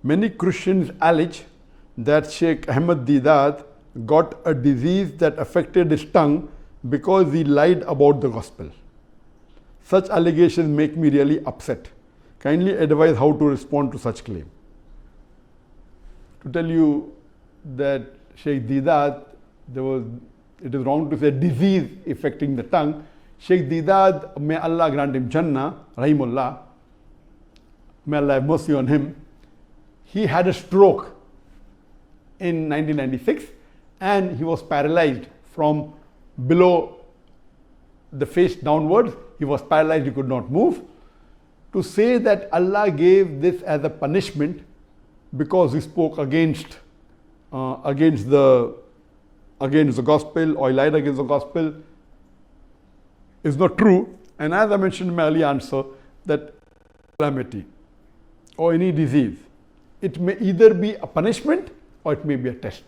Many Christians allege that Sheikh Ahmed Deedat got a disease that affected his tongue because he lied about the gospel. Such allegations make me really upset. Kindly advise how to respond to such claim. To tell you that Sheikh Deedat, it is wrong to say disease affecting the tongue. Sheikh Deedat, may Allah grant him Jannah, Rahimullah, may Allah have mercy on him. He had a stroke in 1996 and he was paralyzed from below the face downwards. He was paralyzed, he could not move. To say that Allah gave this as a punishment because he spoke against the gospel or he lied against the gospel is not true. And as I mentioned in my earlier answer, that calamity or any disease, it may either be a punishment or it may be a test.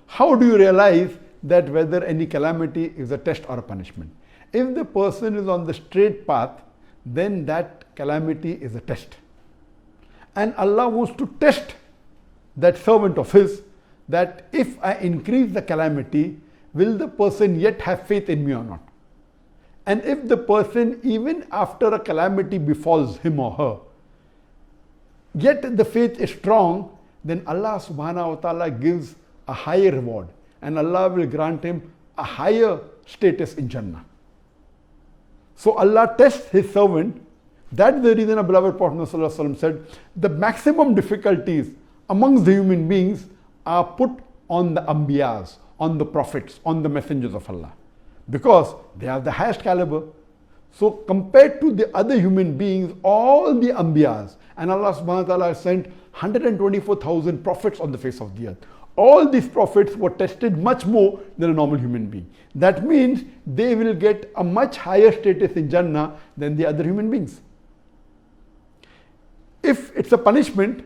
How do you realize that whether any calamity is a test or a punishment? If the person is on the straight path, then that calamity is a test. And Allah wants to test that servant of his, that if I increase the calamity, will the person yet have faith in me or not? And if the person, even after a calamity befalls him or her, yet the faith is strong, then Allah subhanahu wa ta'ala gives a higher reward and Allah will grant him a higher status in Jannah. So Allah tests his servant. That's the reason our beloved Prophet ﷺ said, the maximum difficulties amongst the human beings are put on the Anbiyas, on the prophets, on the messengers of Allah, because they have the highest caliber. So compared to the other human beings, all the Anbiyas, and Allah subhanahu wa ta'ala has sent 124,000 prophets on the face of the earth. All these prophets were tested much more than a normal human being. That means they will get a much higher status in Jannah than the other human beings. If it's a punishment,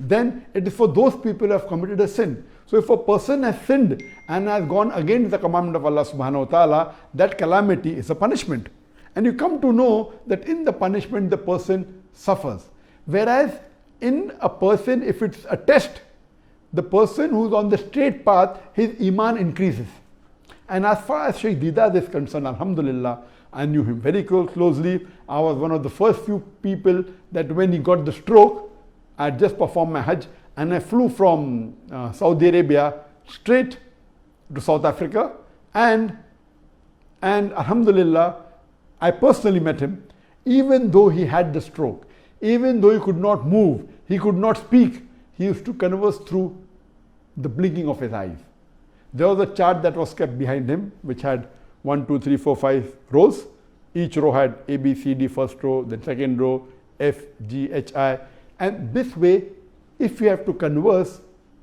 then it is for those people who have committed a sin. So if a person has sinned and has gone against the commandment of Allah subhanahu wa ta'ala, that calamity is a punishment. And you come to know that in the punishment the person suffers. Whereas in a person, if it's a test, the person who's on the straight path, his iman increases. And as far as Sheikh Deedat is concerned, alhamdulillah, I knew him very closely. I was one of the first few people that when he got the stroke, I had just performed my Hajj and I flew from Saudi Arabia straight to South Africa, and alhamdulillah, I personally met him. Even though he had the stroke, even though he could not move, he could not speak, he used to converse through the blinking of his eyes. There was a chart that was kept behind him, which had 1, 2, 3, 4, 5 rows. Each row had A, B, C, D, first row, then second row, F, G, H, I. And this way, if you have to converse,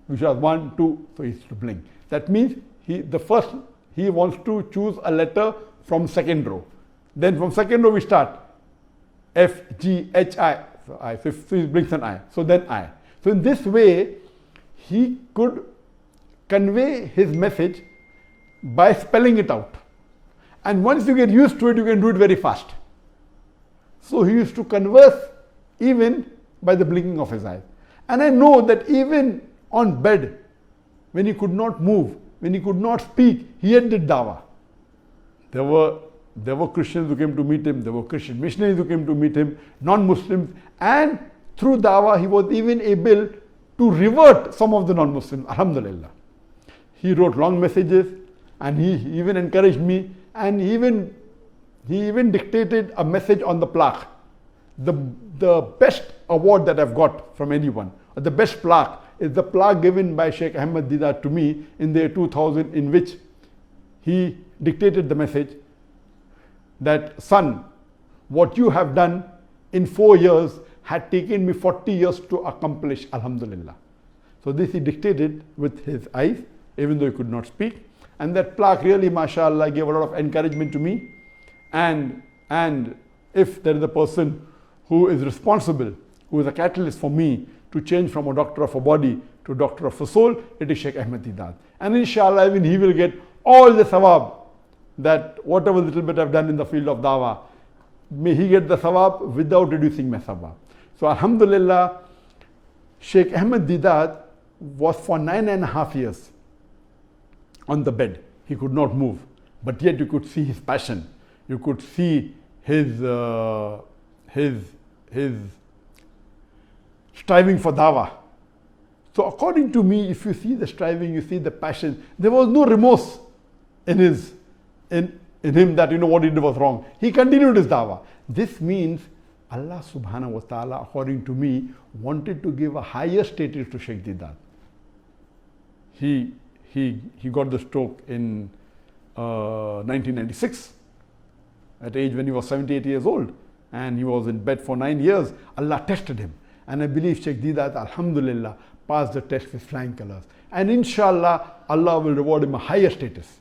which was 1, 2, so he used to blink. That means he wants to choose a letter from second row. Then from second row we start. F, G, H, I. So I. So he blinks an I. So then I. So in this way, he could convey his message by spelling it out. And once you get used to it, you can do it very fast. So he used to converse even by the blinking of his eyes. And I know that even on bed, when he could not move, when he could not speak, he had did dawah. There were Christians who came to meet him, there were Christian missionaries who came to meet him, non-Muslims, and through dawah he was even able to revert some of the non-Muslims, alhamdulillah. He wrote long messages and he even encouraged me, and he even dictated a message on the plaque. The best award that I've got from anyone, or the best plaque, is the plaque given by Sheikh Ahmed Deedat to me in the year 2000, in which he dictated the message that, son, what you have done in 4 years had taken me 40 years to accomplish, alhamdulillah. So this he dictated with his eyes, even though he could not speak. And that plaque really, mashallah, gave a lot of encouragement to me. And if there is a person who is responsible, who is a catalyst for me to change from a doctor of a body to a doctor of a soul, it is Sheikh Ahmed Deedat. And inshallah, even he will get all the thawab, that whatever little bit I've done in the field of dawah, may he get the thawab without reducing my thawab. So alhamdulillah, Sheikh Ahmed Deedat was for 9.5 years on the bed. He could not move, but yet you could see his passion. You could see his striving for dawah. So according to me, if you see the striving, you see the passion, there was no remorse in him that what he did was wrong. He continued his dawah. This means Allah subhanahu wa ta'ala, according to me, wanted to give a higher status to Sheikh Deedat. He got the stroke in 1996 at age when he was 78 years old, and he was in bed for 9 years. Allah tested him, and I believe Sheikh Deedat, alhamdulillah, passed the test with flying colors, and inshallah Allah will reward him a higher status.